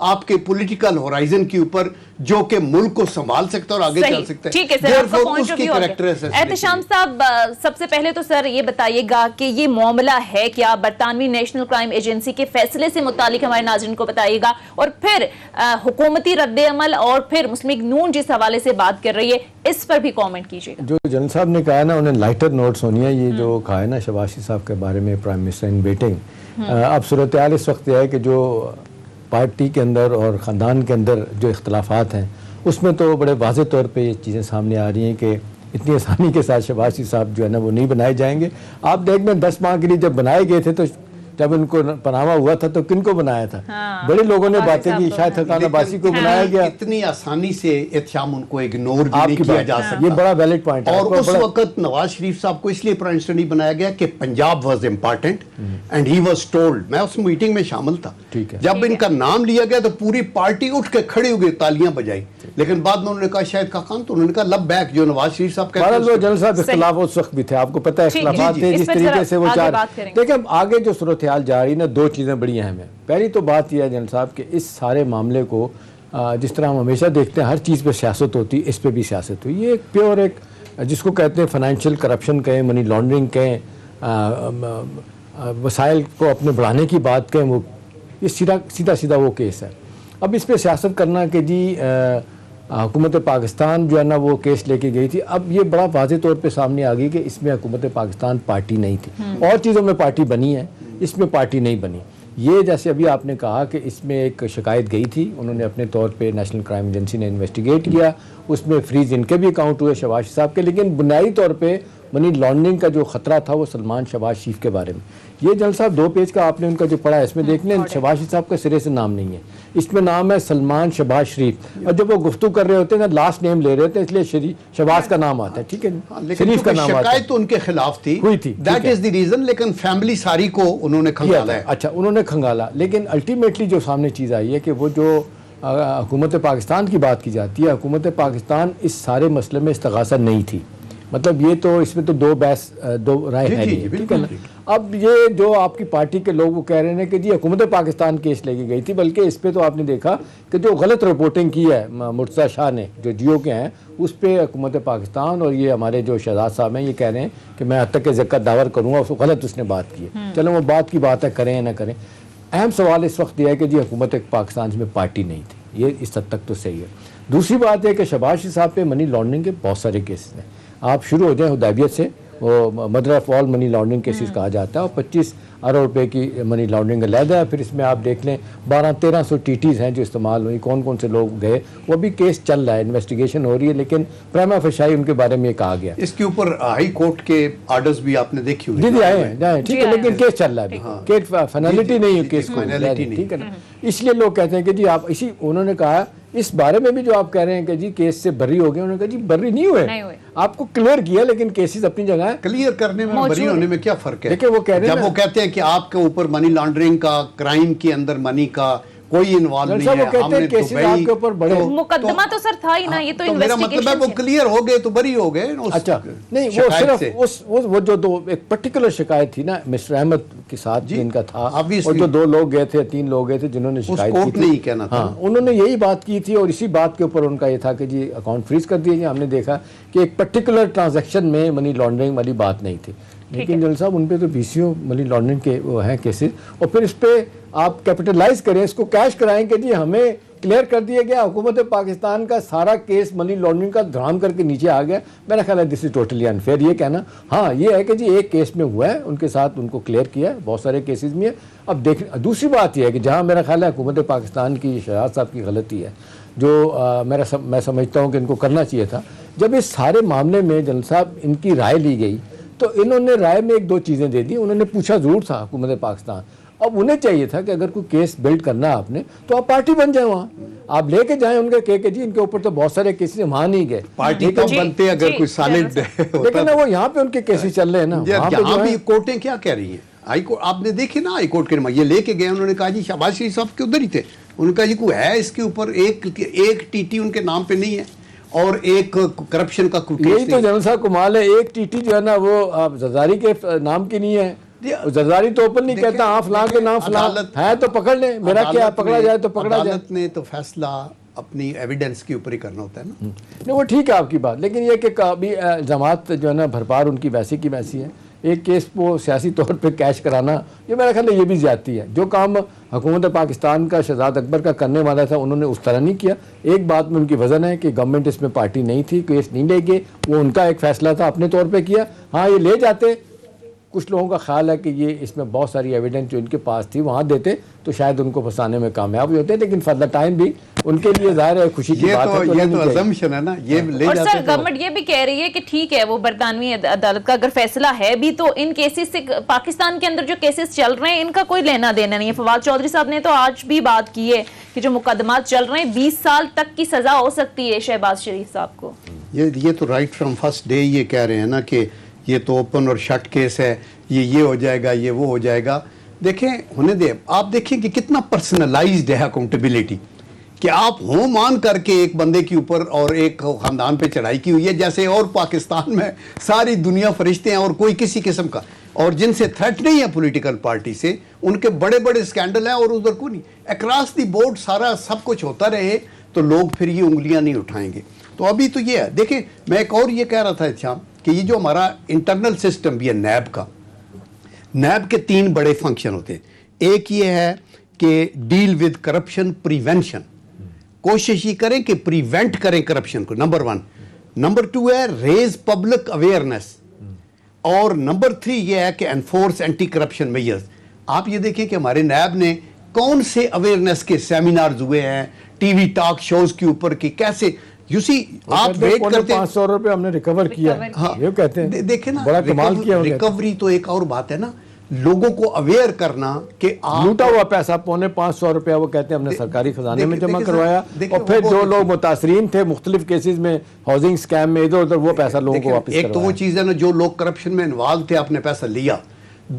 آپ کے political horizon کے اوپر جو کہ ملک کو سنبھال سکتا ہے اور آگے چل سکتا ہے. ٹھیک ہے سر، آپ کا پوائنٹ آف ویو ہو گیا. احتشام صاحب، سب سے پہلے تو سر یہ بتائیے گا کہ یہ معاملہ ہے کیا، برطانوی نیشنل کرائم ایجنسی کے فیصلے سے متعلق ہمارے ناظرین کو بتائیے گا، اور پھر حکومتی رد عمل اور پھر مسلم لیگ نون جس حوالے سے بات کر رہی ہے اس پر بھی کامنٹ کیجیے گا. جو جنرل صاحب نے کہا نا، انہیں لائٹر نوٹ سونیا، یہ جو کہا ہے نا شہباز شریف صاحب کے بارے میں پرائم منسٹر ان ویٹنگ، اب صورتحال اس وقت یہ ہے کہ جو پارٹی کے اندر اور خاندان کے اندر جو اختلافات ہیں اس میں تو بڑے واضح طور پہ یہ چیزیں سامنے آ رہی ہیں کہ اتنی آسانی کے ساتھ شہباز شریف صاحب جو ہے نا وہ نہیں بنائے جائیں گے. آپ دیکھ میں 10 ماہ کے لیے جب بنائے گئے تھے تو جب ان کو پناہا ہوا تھا تو کن کو بنایا تھا؟ بڑے لوگوں نے باتیں کی، شاید حقان عباسی کو بنایا گیا. اتنی آسانی سے احتشام ان کو اگنور بھی نہیں کیا جا سکتا. یہ بڑا ویلڈ پوائنٹ ہے. اور اس وقت نواز شریف صاحب کو اس لیے پرائم منسٹر نہیں بنایا گیا کہ Punjab was important and he was told. میں اس میٹنگ میں شامل تھا، جب ان کا نام لیا گیا تو پوری پارٹی اٹھ کے کھڑی ہو گئی، تالیاں بجائی. لیکن بعد میں انہوں نے کہا شاید خاقان، تو انہوں نے کہا لب بیک، جو نواز شریف صاحب کہتے ہیں. جنرل صاحب اختلاف اس وقت بھی تھے، آپ کو پتہ ہے اختلافات تھے جس طریقے سے وہ چار. دیکھیں اب آگے جو صورتحال جا رہی نا، دو چیزیں بڑی اہم ہیں. پہلی تو بات یہ ہے جنرل صاحب کہ اس سارے معاملے کو جس طرح ہم ہمیشہ دیکھتے ہیں ہر چیز پہ سیاست ہوتی ہے، اس پہ بھی سیاست ہوئی. یہ ایک پیور ایک جس کو کہتے ہیں فائنینشیل کرپشن کہیں، منی لانڈرنگ کہیں، وسائل کو اپنے بڑھانے کی بات کہیں، وہ یہ سیدھا وہ کیس ہے. اب اس پہ سیاست کرنا کہ جی حکومت پاکستان جو ہے نا وہ کیس لے کے گئی تھی، اب یہ بڑا واضح طور پہ سامنے آ گئی کہ اس میں حکومت پاکستان پارٹی نہیں تھی. اور چیزوں میں پارٹی بنی ہے، اس میں پارٹی نہیں بنی. یہ جیسے ابھی آپ نے کہا کہ اس میں ایک شکایت گئی تھی، انہوں نے اپنے طور پہ نیشنل کرائم ایجنسی نے انویسٹیگیٹ کیا، اس میں فریز ان کے بھی اکاؤنٹ ہوئے شہباز شریف صاحب کے. لیکن بنیادی طور پہ منی لانڈرنگ کا جو خطرہ تھا وہ سلمان شہباز شریف کے بارے میں. یہ جنرل صاحب 2 پیج کا آپ نے ان کا جو پڑھا ہے، اس میں دیکھ لیں شہباز شریف صاحب کا سرے سے نام نہیں ہے، اس میں نام ہے سلمان شہباز شریف. اور جب وہ گفتگو کر رہے ہوتے ہیں نا لاسٹ نیم لے رہے ہوتے ہیں، اس لیے شہباز کا نام آتا ہے. ٹھیک ہے، شریف کا نام آتا ہے. شکایت تو ان کے خلاف تھی، ہوئی تھی، دیٹ از دی ریزن. لیکن فیملی ساری کو انہوں نے کھنگالا ہے. اچھا، انہوں نے کھنگالا. لیکن الٹیمیٹلی جو سامنے چیز آئی ہے کہ وہ جو حکومت پاکستان کی بات کی جاتی ہے، حکومت پاکستان اس سارے مسئلے میں استغاثہ نہیں تھی. مطلب یہ تو اس میں تو دو رائے ہیں. ٹھیک ہے نا. اب یہ جو آپ کی پارٹی کے لوگ وہ کہہ رہے ہیں کہ جی حکومت پاکستان کیس لے کے گئی تھی، بلکہ اس پہ تو آپ نے دیکھا کہ جو غلط رپورٹنگ کی ہے مرتضیٰ شاہ نے جو جیو کے ہیں، اس پہ حکومت پاکستان اور یہ ہمارے جو شہزاد صاحب ہیں یہ کہہ رہے ہیں کہ میں حد تک زکوٰۃ داور کروں گا. غلط اس نے بات کی ہے. چلو وہ بات کی بات ہے، کریں یا نہ کریں. اہم سوال اس وقت یہ ہے کہ جی حکومت پاکستان میں پارٹی نہیں تھی. یہ اس حد تک تو صحیح ہے. دوسری بات ہے کہ شہباز شریف صاحب پہ منی لانڈرنگ کے بہت سارے کیسز ہیں. آپ شروع ہو جائیں حدیبیہ سے، وہ mother of all money laundering cases کہا جاتا ہے، اور 25 ارب روپے کی منی لانڈرنگ علیحدہ ہے. پھر اس میں آپ دیکھ لیں 1200-1300 TTs ہیں جو استعمال ہوئی، کون کون سے لوگ گئے، وہ بھی کیس چل رہا ہے، انویسٹیگیشن ہو رہی ہے. لیکن پریما فیشائی ان کے بارے میں یہ کہا گیا. اس کے اوپر ہائی کورٹ کے آرڈرز بھی آپ نے دیکھی ہوئی. جی آئے ہیں، ٹھیک ہے، لیکن کیس چل رہا ہے ابھی. کیس فائنلٹی نہیں ہے کیس کو، ٹھیک ہے نا. اس لیے لوگ کہتے ہیں کہ جی آپ انہوں نے کہا اس بارے میں بھی جو آپ کہہ رہے ہیں کہ جی کیس سے بری ہو گئے، انہوں نے کہا جی بری نہیں ہوئے، آپ کو کلیئر کیا، لیکن کیسز اپنی جگہ ہے. کلیئر کرنے میں بری ہونے میں کیا فرق ہے؟ دیکھیں وہ کہہ رہے ہیں جب وہ کہتے ہیں کہ آپ کے اوپر منی لانڈرنگ کا، کرائم کے اندر منی کا کوئی انوالو نہیں ہے، ہم نے دبئی کے اوپر بڑے مقدمہ تو سر تھا ہی نا. یہ تو میرا مطلب ہے وہ کلیئر ہو گئے تو بری ہو گئے. اچھا نہیں، وہ صرف وہ جو ایک پرٹیکولر شکایت تھی نا مسٹر احمد کے ساتھ جن کا تھا، اور جو 2 لوگ گئے تھے، 3 لوگ گئے تھے جنہوں نے شکایت کی تھی، ہاں انہوں نے یہی بات کی تھی. اور اسی بات کے اوپر ان کا یہ تھا کہ جی اکاؤنٹ فریز کر دیے. ہم نے دیکھا کہ ایک پرٹیکولر ٹرانزیکشن میں منی لانڈرنگ والی بات نہیں تھی. لیکن جنرل صاحب ان پہ تو BCO منی لانڈرنگ کے وہ ہیں کیسز، اور پھر اس پہ آپ کیپٹلائز کریں، اس کو کیش کرائیں کہ جی ہمیں کلیئر کر دیا گیا، حکومت پاکستان کا سارا کیس منی لانڈرنگ کا دھڑام کر کے نیچے آ گیا. میرا خیال ہے دس از ٹوٹلی انفیئر یہ کہنا. ہاں یہ ہے کہ جی ایک کیس میں ہوا ہے، ان کے ساتھ ان کو کلیئر کیا ہے، بہت سارے کیسز میں ہے. اب دوسری بات یہ ہے کہ جہاں میرا خیال ہے حکومت پاکستان کی شہزاد صاحب کی غلطی ہے، جو میں سمجھتا ہوں کہ ان کو کرنا چاہیے تھا. جب اس سارے معاملے میں جنرل صاحب ان کی رائے لی گئی تو انہوں نے رائے میں 1-2 چیزیں دے دی. انہوں نے پوچھا ضرور تھا حکومت پاکستان. اب انہیں چاہیے تھا کہ اگر کوئی کیس بلڈ کرنا ہے آپ نے تو آپ پارٹی بن جائیں، وہاں آپ لے کے جائیں ان کے کہ جی ان کے اوپر تو بہت سارے کیسز وہاں نہیں گئے. پارٹی تو بنتے اگر کوئی سالڈ، لیکن وہ یہاں پہ ان کے کیسز چل رہے ہیں نا. یہاں بھی کورٹیں کیا کہہ رہی ہیں؟ ہائی کورٹ آپ نے دیکھی نا، ہائی کورٹ کے یہ لے کے گئے، انہوں نے کہا جی شہباز شریف صاحب کے ادھر ہی تھے. انہوں نے کہا جی کوئی ہے اس کے اوپر ایک TT ان کے نام پہ نہیں ہے، اور ایک کرپشن کا کوئی کیس نہیں. یہی تو جنرل صاحب کمال ہے، ایک TT جو ہے نا وہ زرداری کے نام کی نہیں ہے، زرداری تو اوپن نہیں کہتا ہاں فلاں کے نام فلاں ہے تو پکڑ لیں، میرا کیا پکڑا جائے تو پکڑا جائے. عدالت نے تو فیصلہ اپنی ایویڈنس کے اوپر ہی کرنا ہوتا ہے نا. نہیں وہ ٹھیک ہے آپ کی بات، لیکن یہ کہ ابھی الزامات جو ہے نا بھرپار ان کی ویسی کی ویسی ہیں. ایک کیس کو سیاسی طور پہ کیش کرانا یہ میرا خیال ہے یہ بھی زیادتی ہے. جو کام حکومت پاکستان کا شہزاد اکبر کا کرنے والا تھا انہوں نے اس طرح نہیں کیا. ایک بات میں ان کی وزن ہے کہ گورنمنٹ اس میں پارٹی نہیں تھی، کیس نہیں لے گئے، وہ ان کا ایک فیصلہ تھا، اپنے طور پہ کیا. ہاں یہ لے جاتے، کچھ لوگوں کا خیال ہے کہ یہ اس میں بہت ساری ایویڈنس جو ان کے پاس تھی وہاں دیتے تو شاید ان کو پھنسانے میں کامیاب ہوتے، لیکن فار دا ٹائم بھی ان کے لیے ظاہر ہے خوشی کی بات ہے. یہ تو assumption ہے نا، یہ لے اور جاتے. سر گورنمنٹ یہ بھی کہہ رہی ہے کہ ٹھیک ہے وہ برطانوی عدالت کا اگر فیصلہ ہے بھی تو ان کیسز سے پاکستان کے اندر جو کیسز چل رہے ہیں ان کا کوئی لینا دینا نہیں ہے. فواد چودھری صاحب نے تو آج بھی بات کی ہے کہ جو مقدمات چل رہے ہیں 20 سال تک کی سزا ہو سکتی ہے شہباز شریف صاحب کو. یہ تو رائٹ فرام فرسٹ ڈے یہ کہہ رہے ہیں نا کہ یہ تو اوپن اور شٹ کیس ہے، یہ ہو جائے گا، یہ وہ ہو جائے گا. دیکھیں ہونے دیں، آپ دیکھیں کہ کتنا پرسنلائزڈ ہے اکاؤنٹیبلٹی، کہ آپ ہوں مان کر کے ایک بندے کے اوپر اور ایک خاندان پہ چڑھائی کی ہوئی ہے، جیسے اور پاکستان میں ساری دنیا فرشتے ہیں اور کوئی کسی قسم کا، اور جن سے تھریٹ نہیں ہے پولیٹیکل پارٹی سے، ان کے بڑے بڑے اسکینڈل ہیں اور ادھر کو نہیں. اکراس دی بورڈ سارا سب کچھ ہوتا رہے تو لوگ پھر یہ انگلیاں نہیں اٹھائیں گے. تو ابھی تو یہ ہے. دیکھیں میں ایک اور یہ کہہ رہا تھا شام کہ یہ جو ہمارا انٹرنل سسٹم بھی ہے نیب کا، نیب کے 3 بڑے فنکشن ہوتے ہیں. ایک یہ ہے کہ ڈیل ود کرپشن پریونشن، کوشش یہ کریں کہ پریونٹ کریں کرپشن کو، نمبر 1. نمبر 2 ہے ریز پبلک اویئرنیس، اور نمبر 3 یہ ہے کہ انفورس اینٹی کرپشن میجرز. آپ یہ دیکھیں کہ ہمارے نیب نے کون سے اویئرنیس کے سیمینارز ہوئے ہیں ٹی وی ٹاک شوز کے اوپر کہ کیسے یو سی آپ ویٹ کرتے ہیں. 500 روپے ہم نے ریکور کیا، یہ کہتے ہیں دیکھیں نا بڑا کمال کیا. ریکوری تو ایک اور بات ہے نا، لوگوں کو اویئر کرنا کہ لوٹا ہوا پیسہ 550 روپیہ وہ کہتے ہیں ہم نے سرکاری خزانے میں جمع کروایا، اور پھر جو لوگ متاثرین تھے مختلف کیسز میں ہاؤسنگ سکیم میں ادھر ادھر وہ پیسہ لوگوں کو واپس ایک تو وہ چیز ہے نا جو لوگ کرپشن میں انوالو تھے آپ نے پیسہ لیا.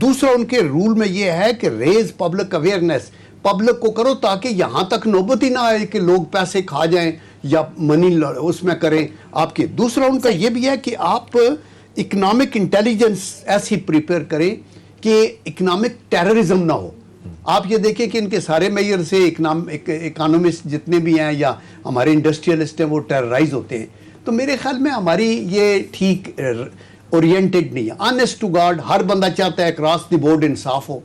دوسرا ان کے رول میں یہ ہے کہ ریز پبلک اویئرنیس، پبلک کو کرو تاکہ یہاں تک نوبت ہی نہ آئے کہ لوگ پیسے کھا جائیں یا منی اس میں کریں آپ کے. دوسرا ان کا یہ بھی ہے کہ آپ اکنامک انٹیلیجنس ایسی پریپیئر کریں کہ اکنامک ٹیررزم نہ ہو. آپ یہ دیکھیں کہ ان کے سارے میئر سے اکانومسٹ جتنے بھی ہیں یا ہمارے انڈسٹریلسٹ ہیں وہ ٹیررائز ہوتے ہیں. تو میرے خیال میں ہماری یہ ٹھیک اورینٹڈ نہیں ہے. آنیسٹ ٹو گاڈ ہر بندہ چاہتا ہے اکراس دی بورڈ انصاف ہو،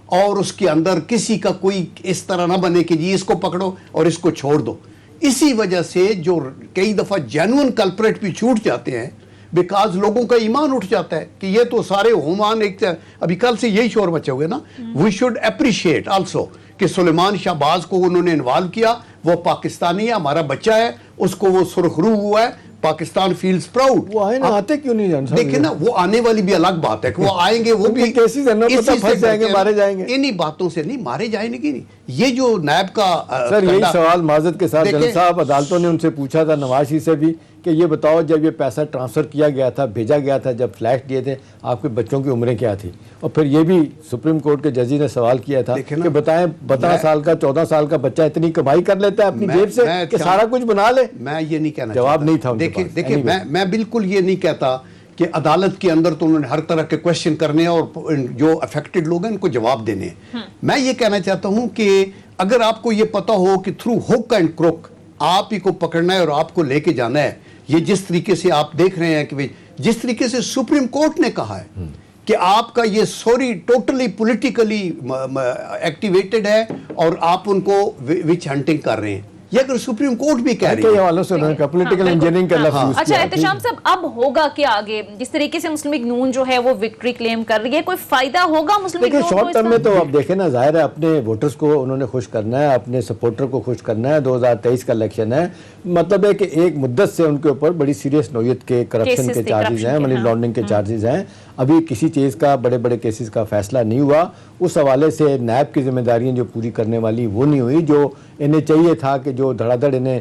اور اس کے اندر کسی کا کوئی اس طرح نہ بنے کہ جی اس کو پکڑو اور اس کو چھوڑ دو. اسی وجہ سے جو کئی دفعہ جینوئن کلپریٹ بھی چھوٹ جاتے ہیں بیکاز لوگوں کا ایمان اٹھ جاتا ہے کہ یہ تو سارے ہومان ایک. ابھی کل سے یہی شور مچا ہوئے نا، وی شوڈ اپریشیٹ آلسو کہ سلیمان شہباز کو انہوں نے انوالو کیا، وہ پاکستانی ہے، ہمارا بچہ ہے، اس کو وہ سرخ روح ہوا ہے، پاکستان فیلز پراؤڈ. وہ آئے نا، آتے کیوں نہیں جان؟ دیکھیں نا وہ آنے والی بھی الگ بات ہے کہ وہ آئیں گے، وہ بھی کیسز ہیں نا، پتہ پھنس جائیں گے، مارے جائیں گے. انہی باتوں سے نہیں مارے جائیں گے. نہیں یہ جو نیب کا سر یہی سوال معذرت کے ساتھ جنرل صاحب عدالتوں نے ان سے پوچھا تھا، نواز شریف سے بھی، کہ یہ بتاؤ جب یہ پیسہ ٹرانسفر کیا گیا تھا، بھیجا گیا تھا، جب فلیش دیے تھے آپ کے بچوں کی عمریں کیا تھی؟ اور پھر یہ بھی سپریم کورٹ کے ججی نے سوال کیا تھا کہ بتائیں 12 سال کا 14 سال کا بچہ اتنی کمائی کر لیتا ہے اپنی جیب سے کہ سارا کچھ بنا لے. میں یہ نہیں کہنا، جواب نہیں تھا. دیکھیں میں بالکل یہ نہیں کہتا کہ عدالت کے اندر تو انہوں نے ہر طرح کے کوشچن کرنے ہیں اور جو افیکٹڈ لوگ ہیں ان کو جواب دینے ہیں. میں یہ کہنا چاہتا ہوں کہ اگر آپ کو یہ پتا ہو کہ تھرو ہک اینڈ کروک آپ ہی کو پکڑنا ہے اور آپ کو لے کے جانا ہے، یہ جس طریقے سے آپ دیکھ رہے ہیں کہ جس طریقے سے سپریم کورٹ نے کہا ہے کہ آپ کا یہ سوری ٹوٹلی پولیٹیکلی ایکٹیویٹڈ ہے اور آپ ان کو وچ ہنٹنگ کر رہے ہیں، یہ اگر سپریم کورٹ بھی کہہ رہی ہے. پولیٹیکل انجینئرنگ کا لفظ یوز کیا. اچھا احتشام صاحب اب ہوگا کیا آگے؟ جس طریقے سے مسلم لیگ نون جو ہے وہ وکٹری کلیم کر رہی ہے، کوئی فائدہ ہوگا مسلم لیگ نون کو؟ شارٹ ٹرم میں تو آپ دیکھیں نا، ظاہر ہے اپنے ووٹرز کو انہوں نے خوش کرنا ہے، اپنے سپورٹر کو خوش کرنا ہے. 2023 کا الیکشن ہے، مطلب ہے کہ ایک مدت سے ان کے اوپر بڑی سیریس نوعیت کے کرپشن کے چارجز ہیں، منی لانڈرنگ کے چارجز ہیں. ابھی کسی چیز کا بڑے بڑے کیسز کا فیصلہ نہیں ہوا. اس حوالے سے نیب کی ذمہ داریاں جو پوری کرنے والی وہ نہیں ہوئی، جو انہیں چاہیے تھا کہ جو دھڑا دھڑ انہیں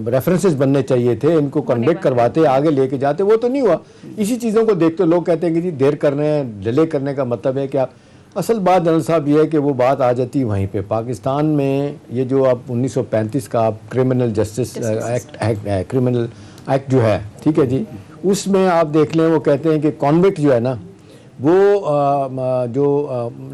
ریفرنسز بننے چاہیے تھے، ان کو کنویکٹ کرواتے آگے لے کے جاتے، وہ تو نہیں ہوا. اسی چیزوں کو دیکھتے لوگ کہتے ہیں کہ جی دیر کر رہے ہیں، ڈیلے کرنے کا مطلب ہے کیا؟ اصل بات جنرل صاحب یہ ہے کہ وہ بات آ جاتی وہیں پہ. پاکستان میں یہ جو اب 1935 کا criminal justice act, criminal act جو ہے، ٹھیک ہے جی، اس میں آپ دیکھ لیں وہ کہتے ہیں کہ کانوکٹ جو ہے نا وہ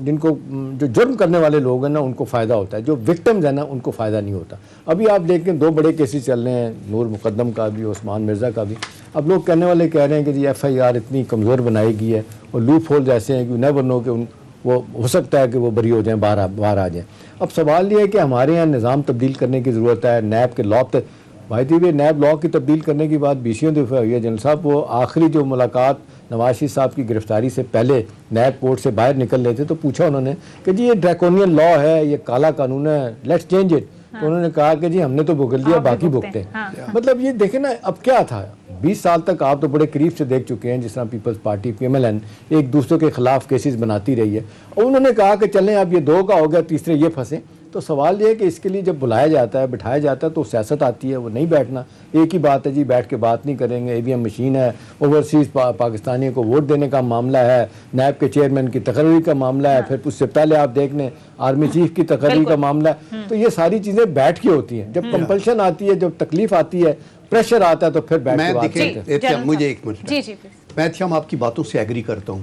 جن کو جو جرم کرنے والے لوگ ہیں نا ان کو فائدہ ہوتا ہے، جو وکٹمز ہیں نا ان کو فائدہ نہیں ہوتا۔ ابھی آپ دیکھیں 2 بڑے کیسز چل رہے ہیں، نور مقدم کا بھی، عثمان مرزا کا بھی۔ اب لوگ کہنے والے کہہ رہے ہیں کہ جی FIR اتنی کمزور بنائی گئی ہے اور لوپ ہولز ایسے ہیں کہ نیور نو کہ وہ ہو سکتا ہے کہ وہ بری ہو جائیں، باہر آ جائیں۔ اب سوال یہ ہے کہ ہمارے یہاں نظام تبدیل کرنے کی ضرورت ہے، نیب کے لا بھائی دیوے نیب لا کی تبدیل کرنے کی بات 20 دفعہ ہوئی ہے۔ جنرل صاحب وہ آخری جو ملاقات نواز شریف صاحب کی گرفتاری سے پہلے نیب کورٹ سے باہر نکل رہے تھے تو پوچھا انہوں نے کہ جی یہ ڈریکونین لا ہے، یہ کالا قانون ہے، لیٹس چینج اٹ۔ تو انہوں نے کہا کہ جی ہم نے تو بھگت لیا، باقی بھگتے ہیں۔ مطلب یہ دیکھیں نا اب کیا تھا، 20 سال تک آپ تو بڑے قریب سے دیکھ چکے ہیں جس طرح پیپلز پارٹی PMLN ایک دوسرے کے خلاف کیسز بناتی رہی ہے، اور انہوں نے کہا کہ چلیں اب یہ 2 کا ہو گیا، تیسرے یہ پھنسیں۔ تو سوال یہ ہے کہ اس کے لیے جب بلایا جاتا ہے، بٹھایا جاتا ہے تو سیاست آتی ہے، وہ نہیں بیٹھنا۔ ایک ہی بات ہے جی بیٹھ کے بات نہیں کریں گے، AVM مشین ہے، اوورسیز پاکستانیوں کو ووٹ دینے کا معاملہ ہے، نیب کے چیئرمین کی تقرری کا معاملہ ہے، پھر اس سے پہلے آپ دیکھ لیں آرمی چیف کی تقرری کا معاملہ ہے۔ تو یہ ساری چیزیں بیٹھ کے ہوتی ہیں، جب کمپلشن آتی ہے، جب تکلیف آتی ہے، پریشر آتا ہے تو پھر بیٹھ کے بات کرتے ہیں۔ مجھے ایک منٹ، میں آپ کی باتوں سے ایگری کرتا ہوں،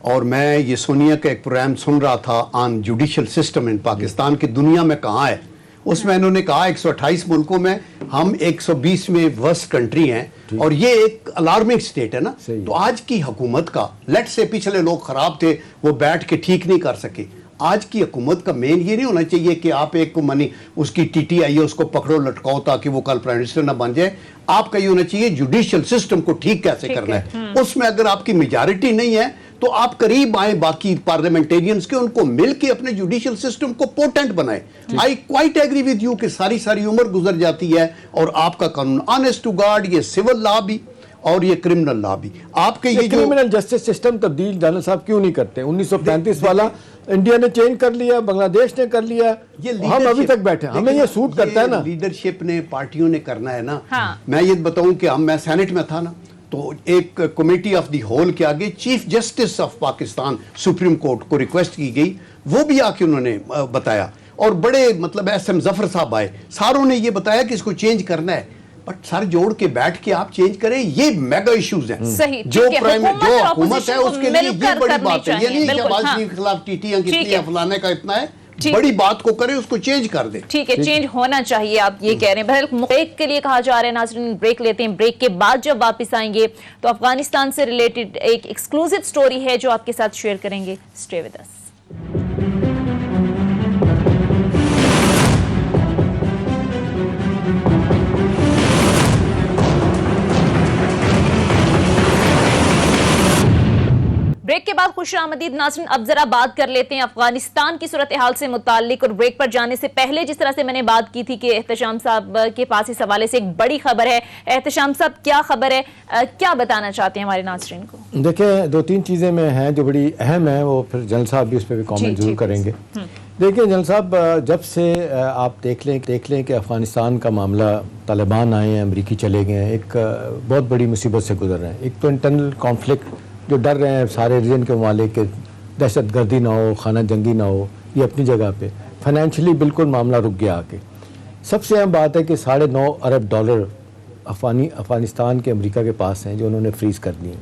اور میں یہ سونیا کا ایک پروگرام سن رہا تھا آن جوڈیشل سسٹم ان پاکستان کی دنیا میں کہاں ہے، اس میں انہوں نے کہا 128 ملکوں میں ہم 120 میں ورسٹ کنٹری ہیں، اور یہ ایک الارمنگ سٹیٹ ہے نا۔ تو آج کی حکومت کا لیٹ سے پچھلے لوگ خراب تھے وہ بیٹھ کے ٹھیک نہیں کر سکے، آج کی حکومت کا مین یہ نہیں ہونا چاہیے کہ آپ ایک کو منی اس کی TT آئی ہے اس کو پکڑو لٹکاؤ تاکہ وہ کل پرائم منسٹر نہ بن جائے۔ آپ کا یہ ہونا چاہیے جوڈیشل سسٹم کو ٹھیک کیسے کرنا ہے، اس میں اگر آپ کی میجارٹی نہیں ہے تو آپ قریب آئیں باقی پارلیمنٹیرینز کے، ان کو مل کے اپنے جوڈیشل سسٹم کو پوٹنٹ بنائیں۔ آئی کوائٹ ایگری ود یو کہ ساری عمر گزر جاتی ہے اور آپ کا قانون آنیسٹ ٹو گاڈ، یہ سول لا بھی اور یہ کرمنل لا بھی آپ کے، یہ کرمنل جسٹس سسٹم تبدیل جنرل صاحب کیوں نہیں کرتے؟ 1935 والا انڈیا نے چینج کر لیا، بنگلہ دیش نے کر لیا، ہم ابھی تک بیٹھے ہیں، ہمیں یہ سوٹ کرتا ہے نا۔ لیڈرشپ نے پارٹیوں نے کرنا ہے نا۔ میں یہ بتاؤں کہ میں سینٹ میں تھا نا، تو ایک کمیٹی آف دی ہول کے آگے chief justice of Pakistan supreme court کو ریکویسٹ کی گئی، وہ بھی آ کے انہوں نے بتایا، اور بڑے مطلب SM ظفر صاحب آئے، ساروں نے یہ بتایا کہ اس کو چینج کرنا ہے، بٹ سر جوڑ کے بیٹھ کے آپ چینج کریں، یہ میگا ایشوز ہیں۔ جو حکومت ہے اس کے لیے یہ بڑی بات ہے، یہ نہیں کہ آواز کے خلاف ٹیٹیاں کتنی ہیں، فلانے کا اتنا ہے، بڑی بات کو کریں، اس کو چینج کر دیں۔ ٹھیک ہے، چینج ہونا چاہیے، آپ یہ کہہ رہے ہیں۔ بہرحال بریک کے لیے کہا جا رہا ہے، ناظرین بریک لیتے ہیں، بریک کے بعد جب واپس آئیں گے تو افغانستان سے ریلیٹڈ ایک ایکسکلوزیو سٹوری ہے جو آپ کے ساتھ شیئر کریں گے۔ Stay with us. بریک کے بعد خوش آمدید ناظرین، اب ذرا بات کر لیتے ہیں افغانستان کی صورتحال سے متعلق، اور بریک پر جانے سے پہلے جس طرح سے میں نے بات کی تھی کہ احتشام صاحب کے پاس اس حوالے سے ایک بڑی خبر ہے۔ احتشام صاحب کیا خبر ہے، کیا بتانا چاہتے ہیں ہمارے ناظرین کو؟ دیکھیں 2-3 چیزیں میں ہیں جو بڑی اہم ہیں، وہ پھر جنرل صاحب بھی اس پہ بھی کامنٹ ضرور کریں گے۔ دیکھیں جنرل صاحب، جب سے آپ دیکھ لیں کہ افغانستان کا معاملہ طالبان آئے ہیں، امریکی چلے گئے ہیں، ایک بہت بڑی مصیبت سے گزر رہے ہیں۔ ایک تو انٹرنل کانفلکٹ جو ڈر رہے ہیں سارے ریجن کے ممالک کے، دہشت گردی نہ ہو، خانہ جنگی نہ ہو، یہ اپنی جگہ پہ، فائنینشلی بالکل معاملہ رک گیا آ کے۔ سب سے اہم بات ہے کہ $9.5 ارب افغانستان کے امریکہ کے پاس ہیں جو انہوں نے فریز کر دی ہیں۔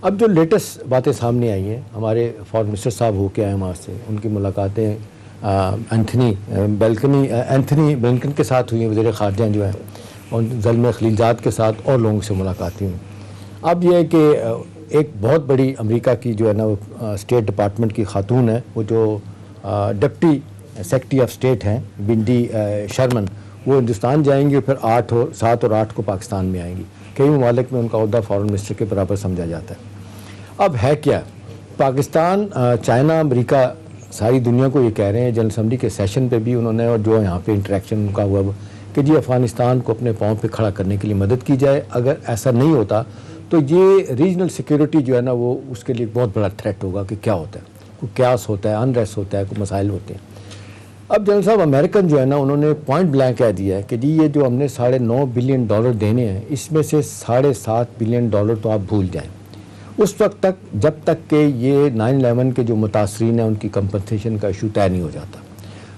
اب جو لیٹسٹ باتیں سامنے آئی ہیں، ہمارے فارن منسٹر صاحب ہو کے آئے وہاں سے، ان کی ملاقاتیں اینتھنی بلنکن کے ساتھ ہوئی ہیں، وزیر خارجہ جو ہیں، اور زلمے خلیلزاد کے ساتھ اور لوگوں سے ملاقاتیں ہوئیں۔ اب یہ ہے کہ ایک بہت بڑی امریکہ کی جو ہے نا اسٹیٹ ڈپارٹمنٹ کی خاتون ہے، وہ جو ڈپٹی سیکرٹری آف اسٹیٹ ہیں ونڈی شرمن، وہ ہندوستان جائیں گی، پھر 7 اور 8 کو پاکستان میں آئیں گی۔ کئی ممالک میں ان کا عہدہ فارن منسٹر کے برابر سمجھا جاتا ہے۔ اب ہے کیا، پاکستان، چائنا، امریکہ ساری دنیا کو یہ کہہ رہے ہیں، جنرل اسمبلی کے سیشن پہ بھی انہوں نے، اور جو یہاں پہ انٹریکشن ان کا ہوا کہ جی افغانستان کو اپنے پاؤں پہ کھڑا کرنے کے لیے مدد کی جائے۔ اگر ایسا نہیں ہوتا تو یہ ریجنل سیکیورٹی جو ہے نا وہ اس کے لیے بہت بڑا تھریٹ ہوگا کہ کیا ہوتا ہے، کوئی کیاس ہوتا ہے، انریسٹ ہوتا ہے، کوئی مسائل ہوتے ہیں۔ اب جنرل صاحب امریکن جو ہے نا انہوں نے پوائنٹ بلینک کہہ دیا ہے کہ جی یہ جو ہم نے $9.5 بلین دینے ہیں، اس میں سے $7.5 بلین تو آپ بھول جائیں اس وقت تک جب تک کہ یہ 9/11 کے جو متاثرین ہیں ان کی کمپنسیشن کا ایشو طے نہیں ہو جاتا۔